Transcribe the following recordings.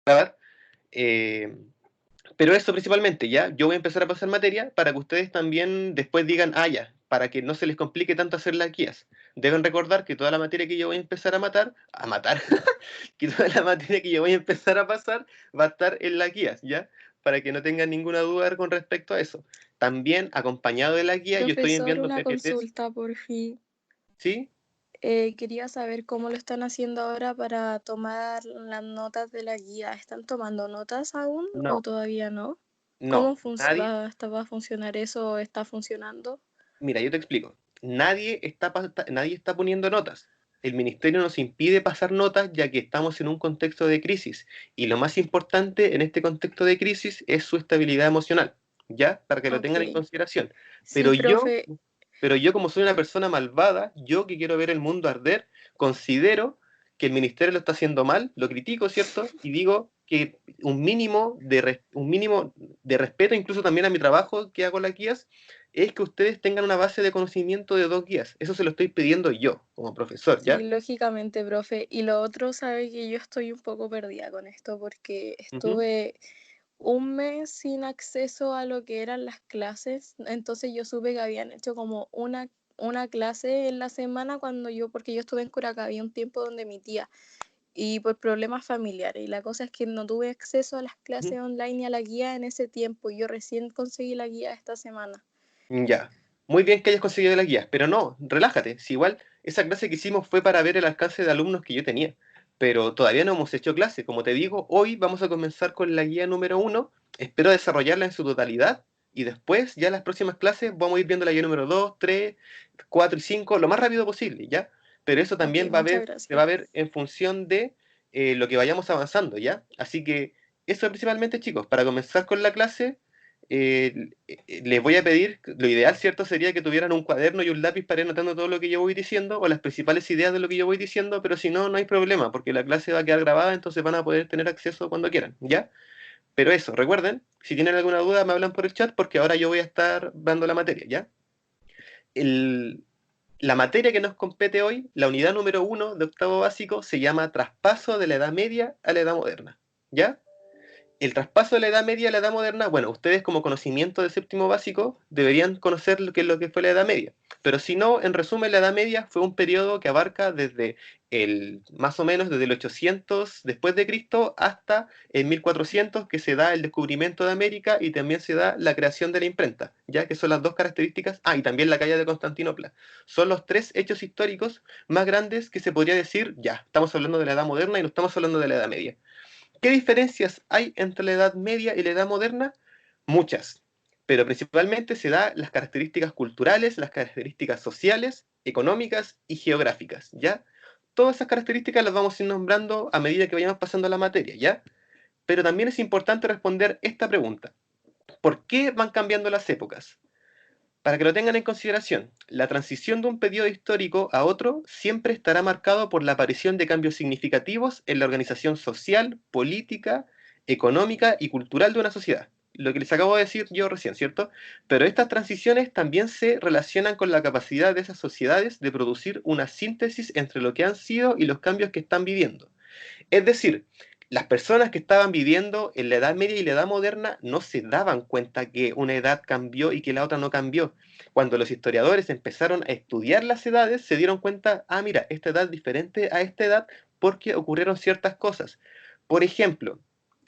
grabar. Eh, pero eso principalmente, ¿ya? Yo voy a empezar a pasar materia para que ustedes también después digan, ah, ya, para que no se les complique tanto hacer las guías. Deben recordar que toda la materia que yo voy a empezar a matar, que toda la materia que yo voy a empezar a pasar va a estar en las guías, ¿ya? Para que no tengan ninguna duda con respecto a eso. También, acompañado de la guía, yo estoy Profesor, enviando una PPTs, consulta por fin. ¿sí? Quería saber cómo lo están haciendo ahora para tomar las notas de la guía. ¿Están tomando notas aún o No, todavía no? no, ¿Cómo nadie. va a funcionar eso? ¿O está funcionando? Mira, yo te explico. Nadie está poniendo notas. El ministerio nos impide pasar notas ya que estamos en un contexto de crisis. Y lo más importante en este contexto de crisis es su estabilidad emocional, ¿ya? Para que lo Ok. tengan en consideración. Sí, Pero yo, profe. pero yo como soy una persona malvada, yo que quiero ver el mundo arder, considero que el ministerio lo está haciendo mal, lo critico, ¿cierto? Y digo que un mínimo de respeto incluso también a mi trabajo que hago las guías es que ustedes tengan una base de conocimiento de 2 guías. Eso se lo estoy pidiendo yo, como profesor, Sí, ¿ya? lógicamente, profe. Y lo otro, sabe que yo estoy un poco perdida con esto porque Ujú, estuve un mes sin acceso a lo que eran las clases. Entonces yo supe que habían hecho como una clase en la semana porque yo estuve en Curacaví un tiempo donde mi tía y por problemas familiares. Y la cosa es que no tuve acceso a las ujú. clases online y a la guía en ese tiempo. Yo recién conseguí la guía esta semana. Ya. Muy bien que hayas conseguido las guías, pero no, relájate. Si igual esa clase que hicimos fue para ver el alcance de alumnos que yo tenía, pero todavía no hemos hecho clase. Como te digo, hoy vamos a comenzar con la guía número 1. Espero desarrollarla en su totalidad y después, ya en las próximas clases, vamos a ir viendo la guía número 2, 3, 4 y 5 lo más rápido posible, ¿ya? Pero eso Ok, también muchas se va a gracias. ver en función de lo que vayamos avanzando, ¿ya? Así que eso principalmente, chicos, para comenzar con la clase les voy a pedir, lo ideal, ¿cierto? Sería que tuvieran un cuaderno y un lápiz para ir anotando todo lo que yo voy diciendo o las principales ideas de lo que yo voy diciendo, pero si no, no hay problema, porque la clase va a quedar grabada, entonces van a poder tener acceso cuando quieran, ¿ya? Pero eso, recuerden, si tienen alguna duda, me hablan por el chat, porque ahora yo voy a estar dando la materia, ¿ya? El- la materia que nos compete hoy, la unidad número 1 de octavo básico, se llama Traspaso de la Edad Media a la Edad Moderna, ¿ya? El traspaso de la Edad Media a la Edad Moderna, bueno, ustedes como conocimiento de séptimo básico deberían conocer lo que fue la Edad Media. Pero si no, en resumen, la Edad Media fue un periodo que abarca más o menos desde el 800 después de Cristo hasta el 1400, que se da el descubrimiento de América y también se da la creación de la imprenta, ya que son las dos características, y también la caída de Constantinopla. Son los tres hechos históricos más grandes que se podría decir, ya, estamos hablando de la Edad Moderna y no estamos hablando de la Edad Media. ¿Qué diferencias hay entre la Edad Media y la Edad Moderna? Muchas, pero principalmente se da las características culturales, las características sociales, económicas y geográficas, ¿ya? Todas esas características las vamos a ir nombrando a medida que vayamos pasando la materia, ¿ya? Pero también es importante responder esta pregunta. ¿Por qué van cambiando las épocas? Para que lo tengan en consideración, la transición de un periodo histórico a otro siempre estará marcado por la aparición de cambios significativos en la organización social, política, económica y cultural de una sociedad. Lo que les acabo de decir yo recién, ¿cierto? Pero estas transiciones también se relacionan con la capacidad de esas sociedades de producir una síntesis entre lo que han sido y los cambios que están viviendo. Es decir, las personas que estaban viviendo en la Edad Media y la Edad Moderna no se daban cuenta que una edad cambió y que la otra no cambió. Cuando los historiadores empezaron a estudiar las edades, se dieron cuenta, ah, mira, esta edad es diferente a esta edad porque ocurrieron ciertas cosas. Por ejemplo,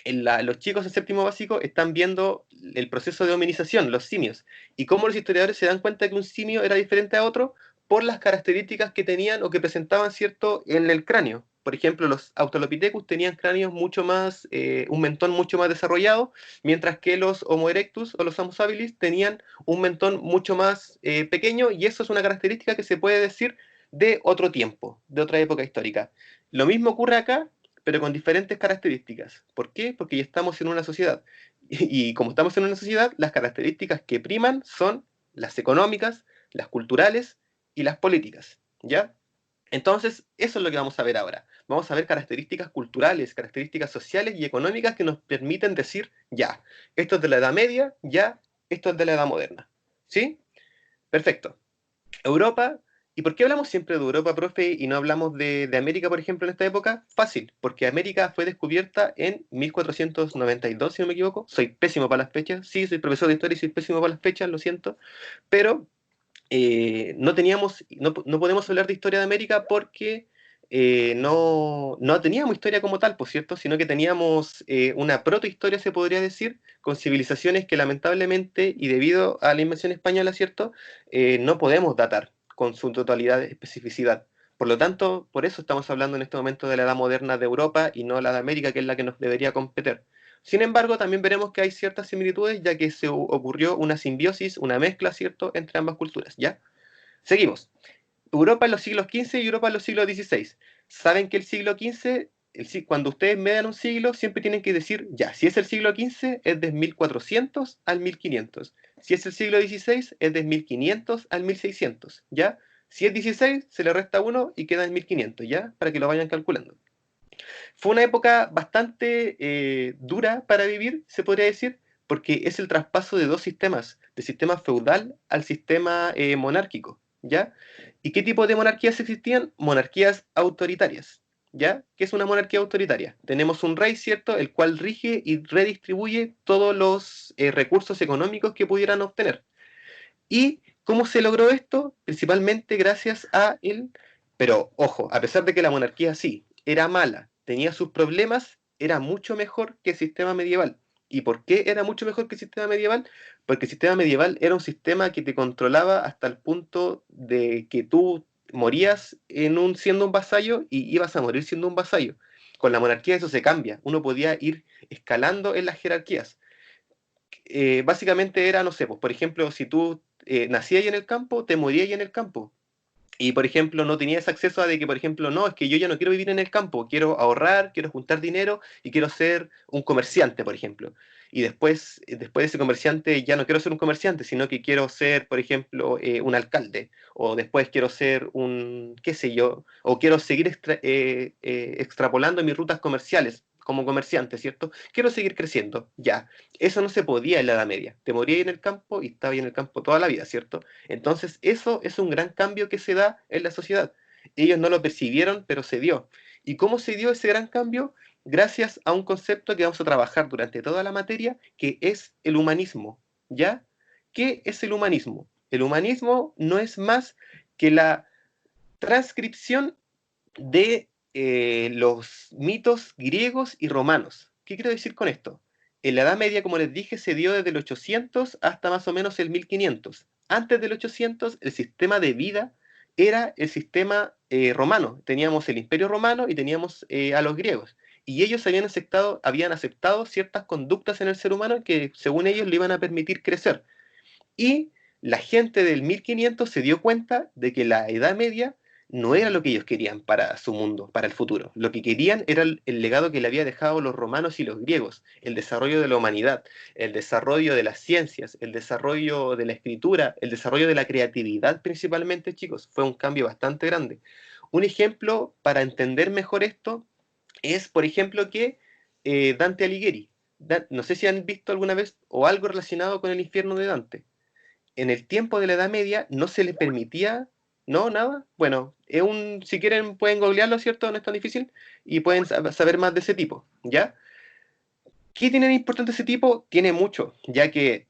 los chicos en séptimo básico están viendo el proceso de hominización, los simios, y cómo los historiadores se dan cuenta que un simio era diferente a otro por las características que tenían o que presentaban, ¿cierto?, en el cráneo. Por ejemplo, los Australopithecus tenían cráneos mucho más, un mentón mucho más desarrollado, mientras que los Homo erectus o los Homo habilis tenían un mentón mucho más pequeño, y eso es una característica que se puede decir de otro tiempo, de otra época histórica. Lo mismo ocurre acá, pero con diferentes características. ¿Por qué? Porque ya estamos en una sociedad. Y como estamos en una sociedad, las características que priman son las económicas, las culturales y las políticas, ¿ya? Entonces, eso es lo que vamos a ver ahora. Vamos a ver características culturales, características sociales y económicas que nos permiten decir, ya, esto es de la Edad Media, ya, esto es de la Edad Moderna. ¿Sí? Perfecto. Europa ¿Y por qué hablamos siempre de Europa, profe, y no hablamos de América, por ejemplo, en esta época? Fácil, porque América fue descubierta en 1492, si no me equivoco. Soy pésimo para las fechas. Sí, soy profesor de historia y soy pésimo para las fechas, lo siento. Pero no podemos hablar de historia de América porque no teníamos historia como tal, por cierto, sino que teníamos una protohistoria, se podría decir, con civilizaciones que lamentablemente, y debido a la invasión española, ¿cierto?, no podemos datar con su totalidad de especificidad. Por lo tanto, por eso estamos hablando en este momento de la edad moderna de Europa y no la de América, que es la que nos debería competir. Sin embargo, también veremos que hay ciertas similitudes, ya que se ocurrió una simbiosis, una mezcla, ¿cierto?, entre ambas culturas, ¿ya? Seguimos. Europa en los siglos XV y Europa en los siglos XVI. Saben que el siglo XV, cuando ustedes me dan un siglo, siempre tienen que decir, ya, si es el siglo XV, es de 1400 al 1500. Si es el siglo XVI, es de 1500 al 1600, ¿ya? Si es 16, se le resta uno y queda en 1500, ¿ya? Para que lo vayan calculando. Fue una época bastante dura para vivir, se podría decir, porque es el traspaso de dos sistemas, del sistema feudal al sistema monárquico, ¿ya? ¿Y qué tipo de monarquías existían? Monarquías autoritarias, ¿ya? ¿Qué es una monarquía autoritaria? Tenemos un rey, ¿cierto?, el cual rige y redistribuye todos los recursos económicos que pudieran obtener. ¿Y cómo se logró esto? Principalmente gracias a él. Pero ojo, a pesar de que la monarquía sí era mala, tenía sus problemas, era mucho mejor que el sistema medieval. ¿Y por qué era mucho mejor que el sistema medieval? Porque el sistema medieval era un sistema que te controlaba hasta el punto de que tú morías siendo un vasallo y ibas a morir siendo un vasallo. Con la monarquía eso se cambia. Uno podía ir escalando en las jerarquías. Básicamente era, no sé, pues, por ejemplo, si tú nacías ahí en el campo, te morías ahí en el campo. Y, por ejemplo, no tenías acceso a de que, por ejemplo, no, es que yo ya no quiero vivir en el campo, quiero ahorrar, quiero juntar dinero y quiero ser un comerciante, por ejemplo. Y después de ese comerciante ya no quiero ser un comerciante, sino que quiero ser, por ejemplo, un alcalde. O después quiero ser un, qué sé yo, o quiero seguir extrapolando mis rutas comerciales como comerciante, ¿cierto? Quiero seguir creciendo, ya. Eso no se podía en la Edad Media. Te morías en el campo y estabas en el campo toda la vida, ¿cierto? Entonces, eso es un gran cambio que se da en la sociedad. Ellos no lo percibieron, pero se dio. ¿Y cómo se dio ese gran cambio? Gracias a un concepto que vamos a trabajar durante toda la materia, que es el humanismo. ¿Ya? ¿Qué es el humanismo? El humanismo no es más que la transcripción de los mitos griegos y romanos. ¿Qué quiero decir con esto? En la Edad Media, como les dije, se dio desde el 800 hasta más o menos el 1500. Antes del 800, el sistema de vida era el sistema romano. Teníamos el Imperio Romano y teníamos a los griegos. Y ellos habían aceptado ciertas conductas en el ser humano que, según ellos, le iban a permitir crecer. Y la gente del 1500 se dio cuenta de que la Edad Media no era lo que ellos querían para su mundo, para el futuro. Lo que querían era el legado que le había dejado los romanos y los griegos, el desarrollo de la humanidad, el desarrollo de las ciencias, el desarrollo de la escritura, el desarrollo de la creatividad principalmente, chicos. Fue un cambio bastante grande. Un ejemplo para entender mejor esto es, por ejemplo, que Dante Alighieri. No sé si han visto alguna vez o algo relacionado con el infierno de Dante. En el tiempo de la Edad Media no se les permitía, no, nada. Bueno, si quieren pueden googlearlo, ¿cierto? No es tan difícil y pueden saber más de ese tipo, ¿ya? ¿Qué tiene de importante ese tipo? Tiene mucho, ya que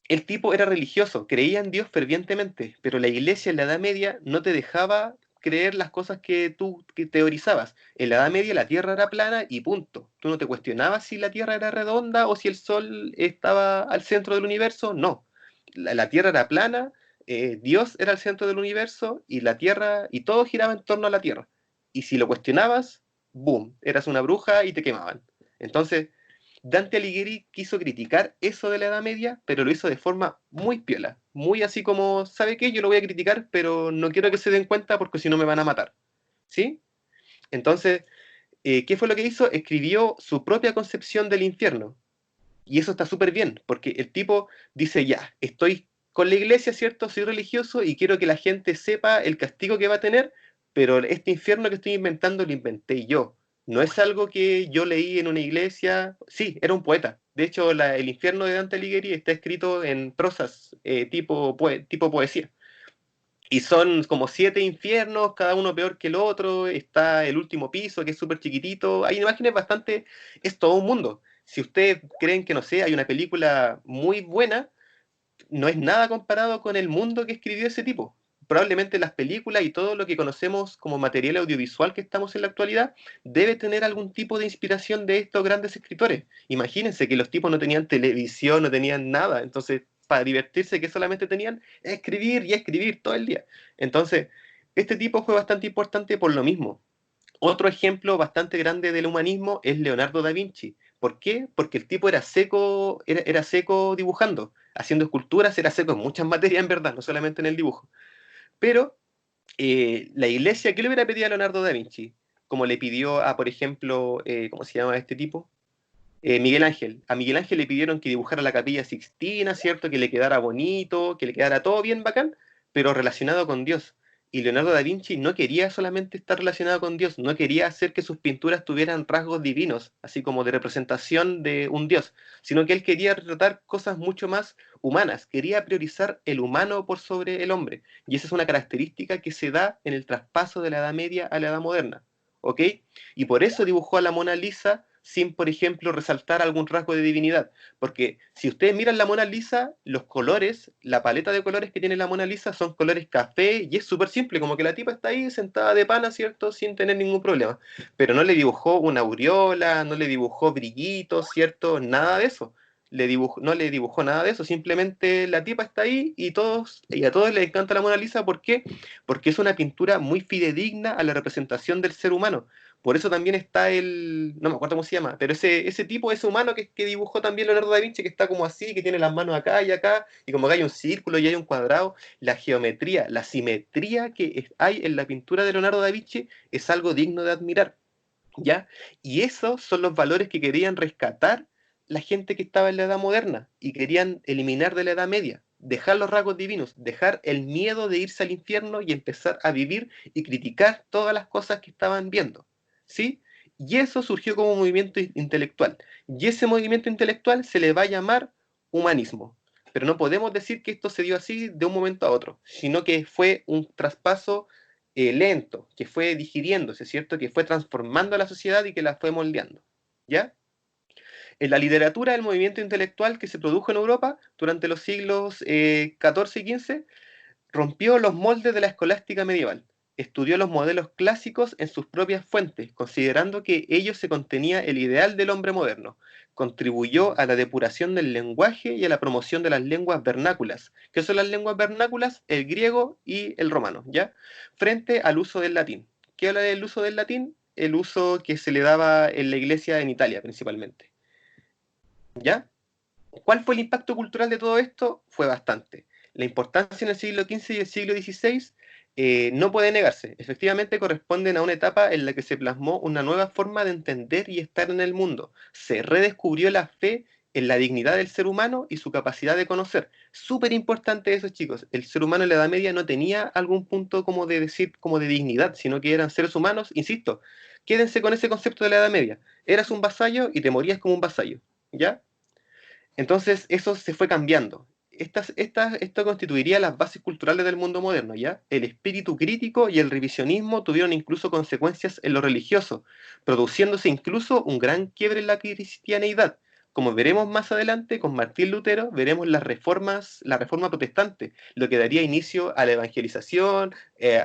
el tipo era religioso, creía en Dios fervientemente, pero la iglesia en la Edad Media no te dejaba creer las cosas que tú teorizabas. En la Edad Media la Tierra era plana y punto. Tú no te cuestionabas si la Tierra era redonda o si el Sol estaba al centro del universo, no. La Tierra era plana, Dios era el centro del universo y la Tierra, y todo giraba en torno a la Tierra. Y si lo cuestionabas, boom, eras una bruja y te quemaban. Entonces, Dante Alighieri quiso criticar eso de la Edad Media, pero lo hizo de forma muy piola, muy así como, ¿sabe qué? Yo lo voy a criticar, pero no quiero que se den cuenta porque si no me van a matar. ¿Sí? Entonces, ¿qué fue lo que hizo? Escribió su propia concepción del infierno. Y eso está súper bien, porque el tipo dice, ya, estoy con la iglesia, ¿cierto? Soy religioso y quiero que la gente sepa el castigo que va a tener, pero este infierno que estoy inventando lo inventé yo. No es algo que yo leí en una iglesia. Sí, era un poeta. De hecho, el infierno de Dante Alighieri está escrito en prosas tipo poesía. Y son como 7 infiernos, cada uno peor que el otro. Está el último piso, que es súper chiquitito. Hay imágenes bastante... Es todo un mundo. Si ustedes creen que, no sé, hay una película muy buena, no es nada comparado con el mundo que escribió ese tipo. Probablemente las películas y todo lo que conocemos como material audiovisual que estamos en la actualidad debe tener algún tipo de inspiración de estos grandes escritores. Imagínense que los tipos no tenían televisión, no tenían nada, entonces para divertirse que solamente tenían escribir y escribir todo el día. Entonces, este tipo fue bastante importante por lo mismo. Otro ejemplo bastante grande del humanismo es Leonardo da Vinci. ¿Por qué? Porque el tipo era seco, era seco dibujando, haciendo esculturas, era seco en muchas materias en verdad, no solamente en el dibujo. Pero la iglesia, ¿qué le hubiera pedido a Leonardo da Vinci? Como le pidió a, por ejemplo, ¿cómo se llama este tipo? Miguel Ángel. A Miguel Ángel le pidieron que dibujara la Capilla Sixtina, ¿cierto? Que le quedara bonito, que le quedara todo bien bacán, pero relacionado con Dios. Y Leonardo da Vinci no quería solamente estar relacionado con Dios, no quería hacer que sus pinturas tuvieran rasgos divinos, así como de representación de un Dios, sino que él quería retratar cosas mucho más humanas, quería priorizar el humano por sobre el hombre. Y esa es una característica que se da en el traspaso de la Edad Media a la Edad Moderna. ¿Ok? Y por eso dibujó a la Mona Lisa sin, por ejemplo, resaltar algún rasgo de divinidad. Porque si ustedes miran la Mona Lisa, los colores, la paleta de colores que tiene la Mona Lisa son colores café y es súper simple, como que la tipa está ahí sentada de pana, ¿cierto? Sin tener ningún problema. Pero no le dibujó una aureola, no le dibujó brillitos, ¿cierto? Nada de eso. No le dibujó nada de eso, simplemente la tipa está ahí y a todos les encanta la Mona Lisa. ¿Por qué? Porque es una pintura muy fidedigna a la representación del ser humano. Por eso también está no me acuerdo cómo se llama, pero ese tipo, ese humano que dibujó también Leonardo da Vinci, que está como así, que tiene las manos acá y acá, y como que hay un círculo y hay un cuadrado, la geometría, la simetría que hay en la pintura de Leonardo da Vinci es algo digno de admirar, ¿ya? Y esos son los valores que querían rescatar la gente que estaba en la Edad Moderna y querían eliminar de la Edad Media. Dejar los rasgos divinos, dejar el miedo de irse al infierno y empezar a vivir y criticar todas las cosas que estaban viendo. ¿Sí? Y eso surgió como movimiento intelectual. Y ese movimiento intelectual se le va a llamar humanismo. Pero no podemos decir que esto se dio así de un momento a otro, sino que fue un traspaso lento, que fue digiriéndose, ¿cierto? Que fue transformando a la sociedad y que la fue moldeando. ¿Ya? En la literatura, el movimiento intelectual que se produjo en Europa durante los siglos XIV y XV rompió los moldes de la escolástica medieval. Estudió los modelos clásicos en sus propias fuentes, considerando que ellos se contenía el ideal del hombre moderno. Contribuyó a la depuración del lenguaje y a la promoción de las lenguas vernáculas. ¿Qué son las lenguas vernáculas? El griego y el romano, ¿ya? Frente al uso del latín. ¿Qué habla del uso del latín? El uso que se le daba en la iglesia en Italia principalmente, ¿ya? ¿Cuál fue el impacto cultural de todo esto? Fue bastante. La importancia en el siglo XV y el siglo XVI no puede negarse. Efectivamente corresponden a una etapa en la que se plasmó una nueva forma de entender y estar en el mundo. Se redescubrió la fe en la dignidad del ser humano y su capacidad de conocer. Súper importante eso, chicos. El ser humano en la Edad Media no tenía algún punto como de decir, como de dignidad, sino que eran seres humanos, insisto. Quédense con ese concepto de la Edad Media. Eras un vasallo y te morías como un vasallo. ¿Ya? Entonces eso se fue cambiando. Esto constituiría las bases culturales del mundo moderno, ¿ya? El espíritu crítico y el revisionismo tuvieron incluso consecuencias en lo religioso, produciéndose incluso un gran quiebre en la cristianeidad. Como veremos más adelante con Martín Lutero, veremos la reforma protestante, lo que daría inicio a la evangelización,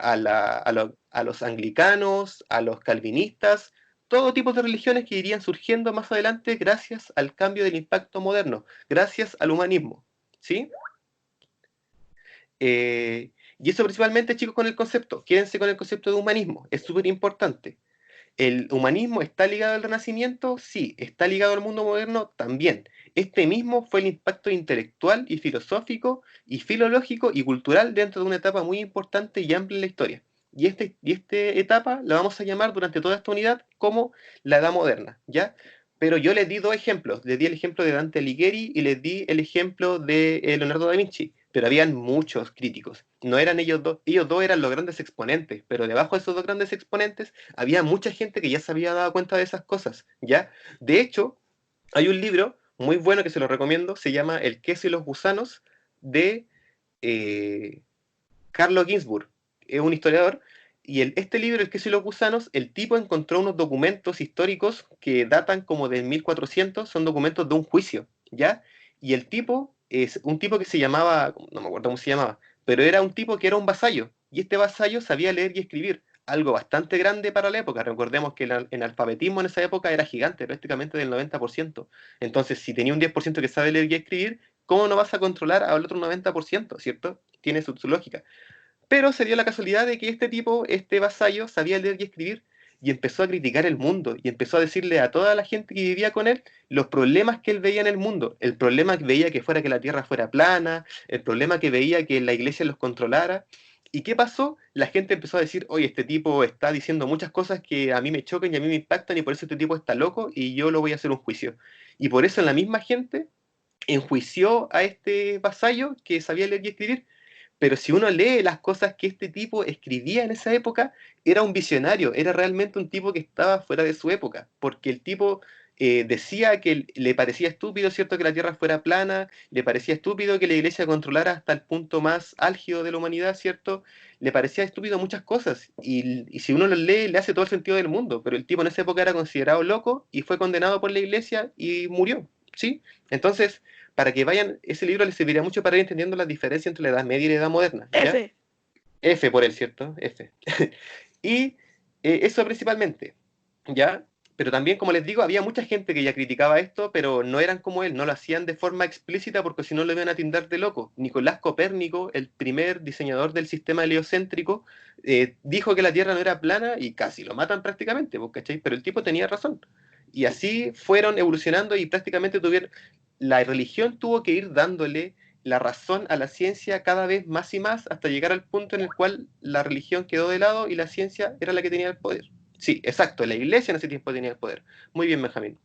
a los anglicanos, a los calvinistas, todo tipo de religiones que irían surgiendo más adelante gracias al cambio del impacto moderno, gracias al humanismo. ¿Sí? Y eso principalmente, chicos, con el concepto. Quédense con el concepto de humanismo. Es súper importante. ¿El humanismo está ligado al Renacimiento? Sí. ¿Está ligado al mundo moderno? También. Este mismo fue el impacto intelectual y filosófico y filológico y cultural dentro de una etapa muy importante y amplia en la historia. Y esta etapa la vamos a llamar durante toda esta unidad como la Edad Moderna, ¿ya? Pero yo les di dos ejemplos. Les di el ejemplo de Dante Alighieri y les di el ejemplo de Leonardo da Vinci. Pero habían muchos críticos. No eran ellos dos eran los grandes exponentes, pero debajo de esos dos grandes exponentes había mucha gente que ya se había dado cuenta de esas cosas, ¿ya? De hecho, hay un libro muy bueno que se lo recomiendo, se llama El queso y los gusanos, de... eh, Carlo Ginzburg, es un historiador, y este libro, El queso y los gusanos, el tipo encontró unos documentos históricos que datan como del 1400, son documentos de un juicio, ¿ya? Y el tipo es un tipo que se llamaba, no me acuerdo cómo se llamaba, pero era un tipo que era un vasallo, y este vasallo sabía leer y escribir, algo bastante grande para la época. Recordemos que el alfabetismo en esa época era gigante, prácticamente del 90%. Entonces, si tenía un 10% que sabe leer y escribir, ¿cómo no vas a controlar al otro 90%, cierto? Tiene su lógica. Pero se dio la casualidad de que este tipo, este vasallo, sabía leer y escribir y empezó a criticar el mundo y empezó a decirle a toda la gente que vivía con él los problemas que él veía en el mundo, el problema que veía que fuera que la tierra fuera plana, el problema que veía que la iglesia los controlara. ¿Y qué pasó? La gente empezó a decir, oye, este tipo está diciendo muchas cosas que a mí me chocan y a mí me impactan y por eso este tipo está loco y yo lo voy a hacer un juicio. Y por eso la misma gente enjuició a este vasallo que sabía leer y escribir, pero si uno lee las cosas que este tipo escribía en esa época, era un visionario, era realmente un tipo que estaba fuera de su época, porque el tipo decía que le parecía estúpido, ¿cierto?, que la Tierra fuera plana, le parecía estúpido que la Iglesia controlara hasta el punto más álgido de la humanidad, ¿cierto? Le parecía estúpido muchas cosas, y si uno lo lee, le hace todo el sentido del mundo, pero el tipo en esa época era considerado loco y fue condenado por la Iglesia y murió, ¿sí? Entonces, para que vayan, ese libro les serviría mucho para ir entendiendo la diferencia entre la Edad Media y la Edad Moderna, ¿ya? F. F por él, ¿cierto? F. Y eso principalmente, ¿ya? Pero también, como les digo, había mucha gente que ya criticaba esto, pero no eran como él, no lo hacían de forma explícita porque si no lo iban a tildar de loco. Nicolás Copérnico, el primer diseñador del sistema heliocéntrico, dijo que la Tierra no era plana y casi lo matan prácticamente, ¿cachai? Pero el tipo tenía razón. Y así fueron evolucionando y prácticamente tuvieron... La religión tuvo que ir dándole la razón a la ciencia cada vez más y más hasta llegar al punto en el cual la religión quedó de lado y la ciencia era la que tenía el poder. Sí, exacto, la iglesia en ese tiempo tenía el poder. Muy bien, Benjamín.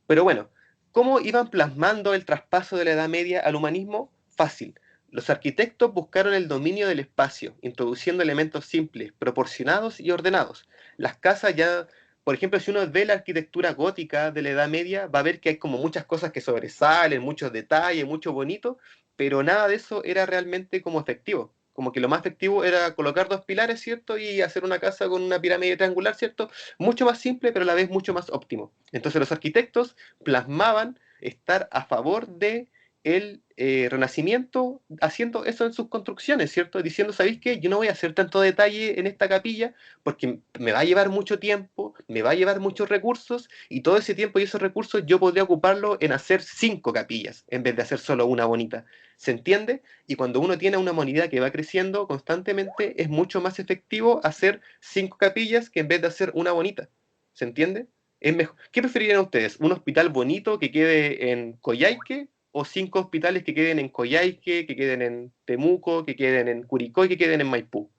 Pero bueno, ¿cómo iban plasmando el traspaso de la Edad Media al humanismo? Fácil. Los arquitectos buscaron el dominio del espacio, introduciendo elementos simples, proporcionados y ordenados. Las casas ya, por ejemplo, si uno ve la arquitectura gótica de la Edad Media, va a ver que hay como muchas cosas que sobresalen, muchos detalles, mucho bonito, pero nada de eso era realmente como efectivo. Como que lo más efectivo era colocar dos pilares, ¿cierto? Y hacer una casa con una pirámide triangular, ¿cierto? Mucho más simple, pero a la vez mucho más óptimo. Entonces los arquitectos plasmaban estar a favor de el Renacimiento haciendo eso en sus construcciones, ¿cierto? Diciendo, ¿sabéis qué? Yo no voy a hacer tanto detalle en esta capilla porque me va a llevar mucho tiempo, me va a llevar muchos recursos y todo ese tiempo y esos recursos yo podría ocuparlo en hacer 5 capillas en vez de hacer solo una bonita. ¿Se entiende? Y cuando uno tiene una humanidad que va creciendo constantemente, es mucho más efectivo hacer 5 capillas que en vez de hacer una bonita. ¿Se entiende? Es mejor. ¿Qué preferirían ustedes? ¿Un hospital bonito que quede en Coyhaique o 5 hospitales que queden en Coyhaique, que queden en Temuco, que queden en Curicó y que queden en Maipú?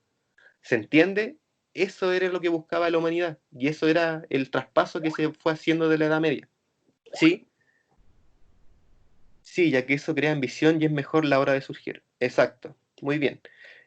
¿Se entiende? Eso era lo que buscaba la humanidad y eso era el traspaso que se fue haciendo de la Edad Media. ¿Sí? Sí, ya que eso crea ambición y es mejor la hora de surgir. Exacto. Muy bien.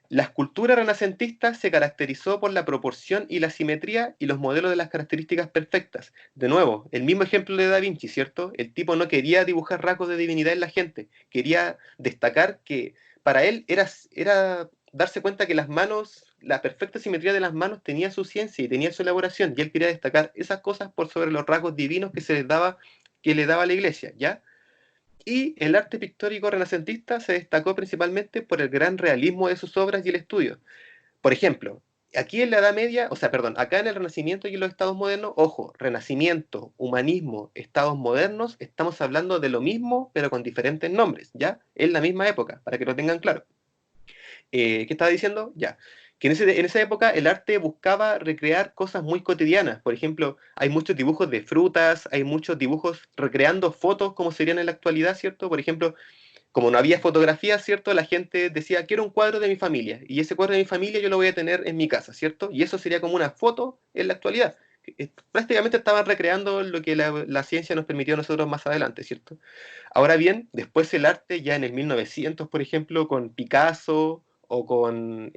La escultura renacentista se caracterizó por la proporción y la simetría y los modelos de las características perfectas. De nuevo, el mismo ejemplo de Da Vinci, ¿cierto? El tipo no quería dibujar rasgos de divinidad en la gente, quería destacar que para él era darse cuenta que las manos, la perfecta simetría de las manos tenía su ciencia y tenía su elaboración, y él quería destacar esas cosas por sobre los rasgos divinos que le daba la iglesia, ¿ya? Y el arte pictórico renacentista se destacó principalmente por el gran realismo de sus obras y el estudio. Por ejemplo, aquí en la Edad Media, o sea, perdón, acá en el Renacimiento y en los estados modernos, ojo, Renacimiento, humanismo, estados modernos, estamos hablando de lo mismo, pero con diferentes nombres, ¿ya? En la misma época, para que lo tengan claro. ¿Qué estaba diciendo? Ya. Que en esa época el arte buscaba recrear cosas muy cotidianas. Por ejemplo, hay muchos dibujos de frutas, hay muchos dibujos recreando fotos como serían en la actualidad, ¿cierto? Por ejemplo, como no había fotografías, ¿cierto? La gente decía, quiero un cuadro de mi familia. Y ese cuadro de mi familia yo lo voy a tener en mi casa, ¿cierto? Y eso sería como una foto en la actualidad. Prácticamente estaban recreando lo que la ciencia nos permitió a nosotros más adelante, ¿cierto? Ahora bien, después el arte, ya en el 1900, por ejemplo, con Picasso o con,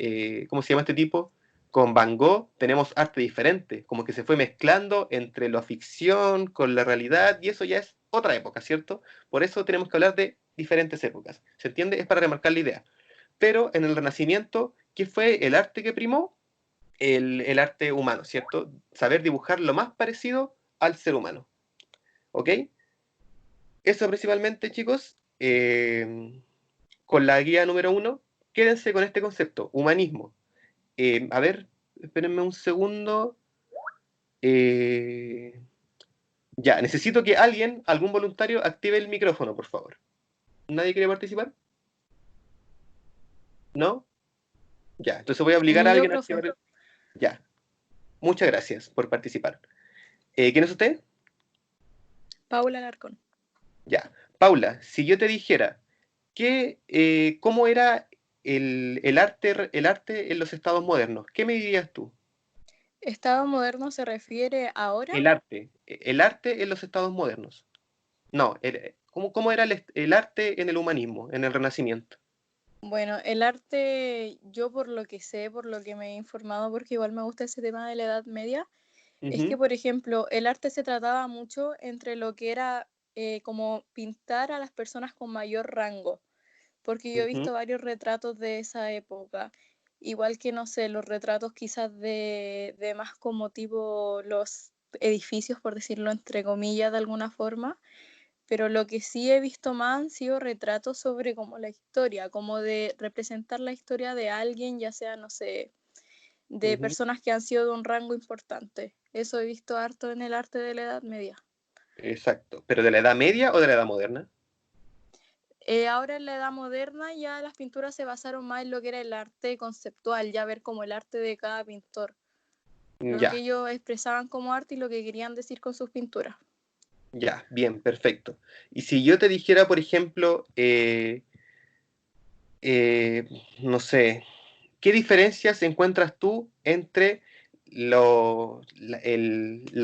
¿cómo se llama este tipo? Con Van Gogh, tenemos arte diferente, como que se fue mezclando entre la ficción con la realidad, y eso ya es otra época, ¿cierto? Por eso tenemos que hablar de diferentes épocas. ¿Se entiende? Es para remarcar la idea. pero en el Renacimiento, ¿qué fue el arte que primó? El arte humano, ¿cierto? Saber dibujar lo más parecido al ser humano, ¿ok? Eso principalmente, chicos, con la guía número 1, quédense con este concepto, humanismo. A ver, espérenme un segundo. Eh, ya, necesito que alguien, algún voluntario, active el micrófono, por favor. ¿Nadie quiere participar? ¿No? Ya, entonces voy a obligar a Yo, alguien a profe, activar el... Ya, muchas gracias por participar. ¿Quién es usted? Paula Alarcón. Ya. Paula, si yo te dijera cómo era el arte en los estados modernos, ¿qué me dirías tú? ¿Estado moderno se refiere ahora? El arte en los estados modernos. No, ¿cómo era el arte en el humanismo, en el Renacimiento? Bueno, el arte, yo por lo que sé, por lo que me he informado, porque igual me gusta ese tema de la Edad Media, es que, Ujú, por ejemplo, el arte se trataba mucho entre lo que era como pintar a las personas con mayor rango, porque yo he ujú, visto varios retratos de esa época, igual que, no sé, los retratos quizás de más como tipo los edificios, por decirlo entre comillas de alguna forma, pero lo que sí he visto más han sido retratos sobre como la historia, como de representar la historia de alguien, ya sea, no sé, de ujú. personas que han sido de un rango importante. Eso he visto harto en el arte de la Edad Media. Exacto. ¿Pero de la Edad Media o de la Edad Moderna? Ahora en la Edad Moderna ya las pinturas se basaron más en lo que era el arte conceptual, ya ver como el arte de cada pintor, lo que Ya, ellos expresaban como arte y lo que querían decir con sus pinturas. ya, bien, perfecto. Y si yo te dijera, por ejemplo, eh, no sé, ¿qué diferencias encuentras tú entre la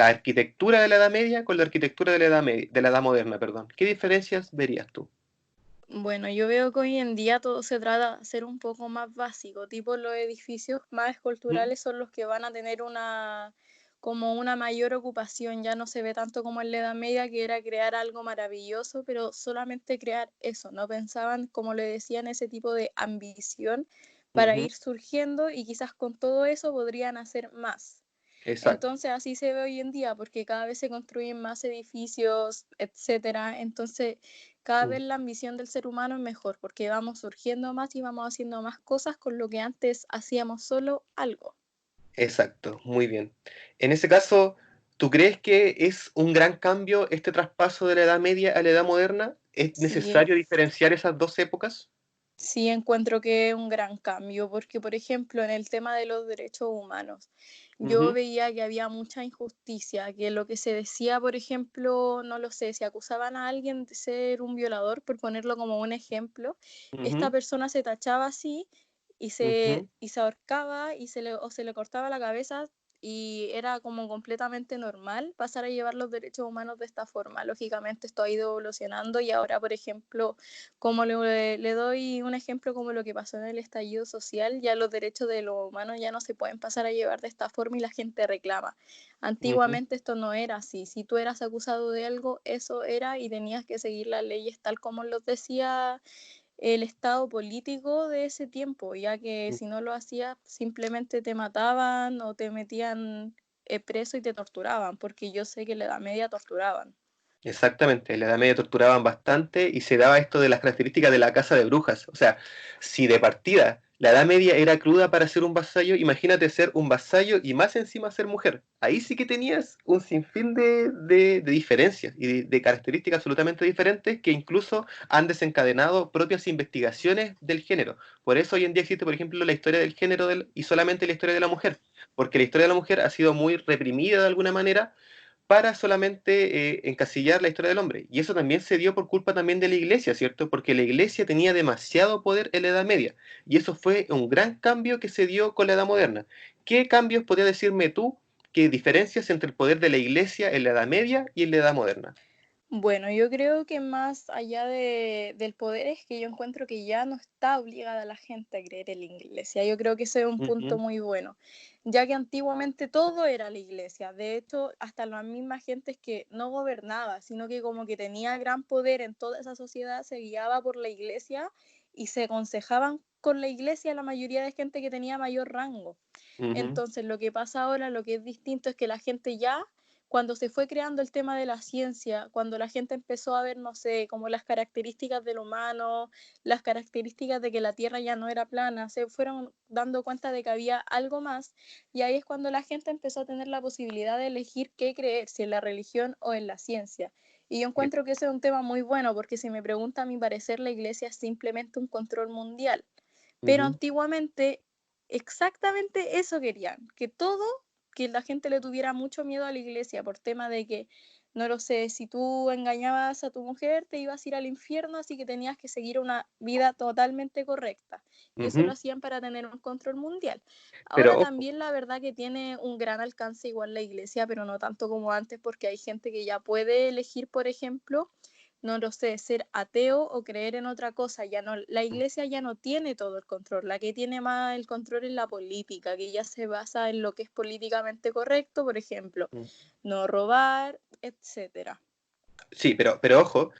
arquitectura de la Edad Media con la arquitectura de la de la Edad Moderna, perdón? ¿Qué diferencias verías tú? Bueno, yo veo que hoy en día todo se trata de ser un poco más básico, tipo los edificios más ¿Mm? esculturales son los que van a tener una como una mayor ocupación, ya no se ve tanto como en la Edad Media que era crear algo maravilloso, pero solamente crear eso, no pensaban, como le decían, ese tipo de ambición para Ujú, ir surgiendo y quizás con todo eso podrían hacer más. exacto. Entonces así se ve hoy en día, porque cada vez se construyen más edificios, etcétera. Entonces, cada Mm, vez la ambición del ser humano es mejor, porque vamos surgiendo más y vamos haciendo más cosas con lo que antes hacíamos solo algo. exacto, muy bien. En ese caso, ¿tú crees que es un gran cambio este traspaso de la Edad Media a la Edad Moderna? ¿Es Sí, necesario diferenciar esas dos épocas? sí encuentro que es un gran cambio, porque por ejemplo en el tema de los derechos humanos, yo Ujú, veía que había mucha injusticia, que lo que se decía, por ejemplo, no lo sé, si acusaban a alguien de ser un violador, por ponerlo como un ejemplo, esta ujú, persona se tachaba así ujú. y se ahorcaba o se le cortaba la cabeza y era como completamente normal pasar a llevar los derechos humanos de esta forma. Lógicamente esto ha ido evolucionando y ahora, por ejemplo, como le doy un ejemplo como lo que pasó en el estallido social, ya los derechos de los humanos ya no se pueden pasar a llevar de esta forma y la gente reclama. Ujú. Antiguamente esto no era así. Si tú eras acusado de algo, eso era y tenías que seguir las leyes tal como los decía el estado político de ese tiempo, ya que si no lo hacías simplemente te mataban o te metían preso y te torturaban, porque yo sé que en la Edad Media torturaban. Exactamente, en la Edad Media torturaban bastante y se daba esto de las características de la casa de brujas. O sea, si de partida la Edad Media era cruda para ser un vasallo, imagínate ser un vasallo y más encima ser mujer. Ahí sí que tenías un sinfín de diferencias y de características absolutamente diferentes que incluso han desencadenado propias investigaciones del género. Por eso hoy en día existe, por ejemplo, la historia del género y solamente la historia de la mujer, porque la historia de la mujer ha sido muy reprimida de alguna manera para solamente encasillar la historia del hombre. Y eso también se dio por culpa también de la iglesia, ¿cierto? Porque la iglesia tenía demasiado poder en la Edad Media. Y eso fue un gran cambio que se dio con la Edad Moderna. ¿Qué cambios podrías decirme tú que diferencias entre el poder de la iglesia en la Edad Media y en la Edad Moderna? Bueno, yo creo que más allá del poder es que yo encuentro que ya no está obligada la gente a creer en la iglesia. Yo creo que ese es un punto Ujú, muy bueno, ya que antiguamente todo era la iglesia. De hecho, hasta las mismas gentes que no gobernaba, sino que como que tenía gran poder en toda esa sociedad, se guiaba por la iglesia y se aconsejaban con la iglesia la mayoría de gente que tenía mayor rango. Ujú, Entonces, lo que pasa ahora, lo que es distinto es que la gente ya, cuando se fue creando el tema de la ciencia, cuando la gente empezó a ver, no sé, como las características del humano, las características de que la Tierra ya no era plana, se fueron dando cuenta de que había algo más, y ahí es cuando la gente empezó a tener la posibilidad de elegir qué creer, si en la religión o en la ciencia. Y yo eh, encuentro que ese es un tema muy bueno, porque si me pregunta, a mi parecer, la iglesia es simplemente un control mundial. Pero ujú, antiguamente exactamente eso querían, que todo, que la gente le tuviera mucho miedo a la iglesia por tema de que, no lo sé, si tú engañabas a tu mujer te ibas a ir al infierno, así que tenías que seguir una vida totalmente correcta. Y eso lo ujú. hacían para tener un control mundial. Pero Ahora ojo, también la verdad que tiene un gran alcance igual la iglesia, pero no tanto como antes porque hay gente que ya puede elegir, por ejemplo, no lo sé, ser ateo o creer en otra cosa. Ya no, la iglesia ya no tiene todo el control. La que tiene más el control es la política, que ya se basa en lo que es políticamente correcto, por ejemplo, no robar, etcétera. sí, pero ojo,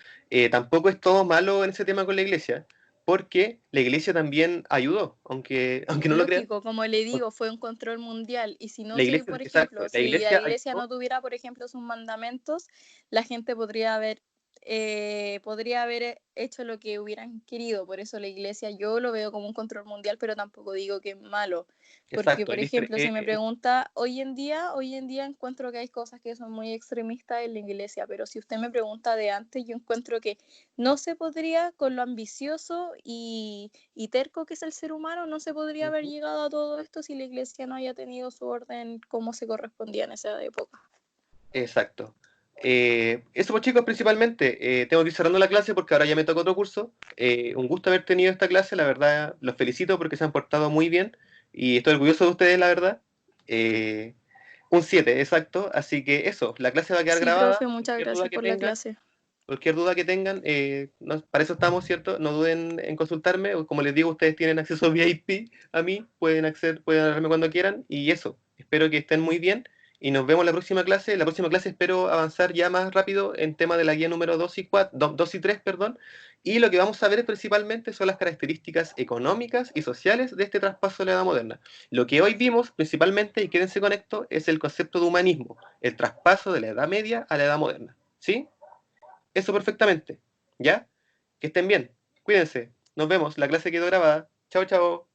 tampoco es todo malo en ese tema con la iglesia, porque la iglesia también ayudó, aunque, aunque no lo crean. Lógico, como le digo, fue un control mundial. Y si no La se, iglesia, por exacto, ejemplo, la si la iglesia iglesia ayudó. no tuviera, por ejemplo, sus mandamientos, la gente podría haber hecho lo que hubieran querido. Por eso la iglesia yo lo veo como un control mundial, pero tampoco digo que es malo. Porque, Exacto, por ejemplo, si me pregunta hoy en día encuentro que hay cosas que son muy extremistas en la iglesia, pero si usted me pregunta de antes, yo encuentro que no se podría, con lo ambicioso y terco que es el ser humano, no se podría haber ujú, llegado a todo esto si la iglesia no haya tenido su orden como se correspondía en esa época. exacto. Eso pues chicos, principalmente, tengo que ir cerrando la clase porque ahora ya me toca otro curso. Un gusto haber tenido esta clase, la verdad, los felicito porque se han portado muy bien y estoy orgulloso de ustedes, la verdad. Eh, un 7 exacto, así que eso, la clase va a quedar Sí, grabada, profe, muchas gracias por la clase. cualquier duda que tengan, para eso estamos, ¿cierto? No duden en consultarme, o como les digo, ustedes tienen acceso VIP a mí, pueden acceder, pueden hablarme cuando quieran, y eso, espero que estén muy bien, y nos vemos en la próxima clase. La próxima clase espero avanzar ya más rápido en tema de la guía número 2 y 4, 2 y 3, perdón, y lo que vamos a ver principalmente son las características económicas y sociales de este traspaso de la edad moderna. Lo que hoy vimos principalmente, y quédense con esto, es el concepto de humanismo, el traspaso de la edad media a la edad moderna, ¿sí? Eso perfectamente. ¿Ya? Que estén bien. Cuídense. Nos vemos. La clase quedó grabada. Chao, chao.